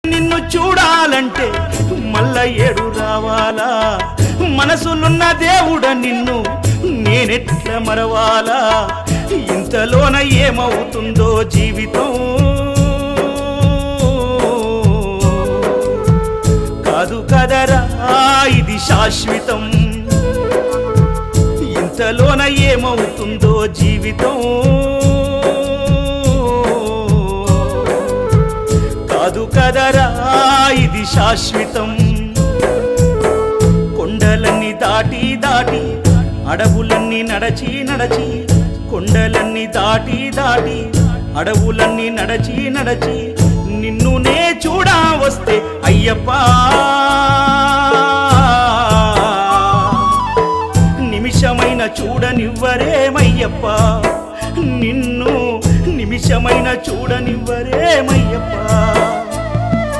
నిన్ను చూడాలంటే మల్ల ఏడు రావాలా మనసులున్న దేవుడ నిన్ను నేనెట్ల మరవాలా ఇంతలోన ఏమవుతుందో జీవితం కాదు కదరా ఇది శాశ్వతం ఇంతలోన ఏమవుతుందో జీవితం కాదు కదరా ఇది శాశ్వతం కొండలన్నీ దాటి దాటి అడవులన్నీ నడచి నడచి కొండలన్నీ దాటి దాటి అడవులన్నీ నడచి నడచి నిన్ను నే చూడా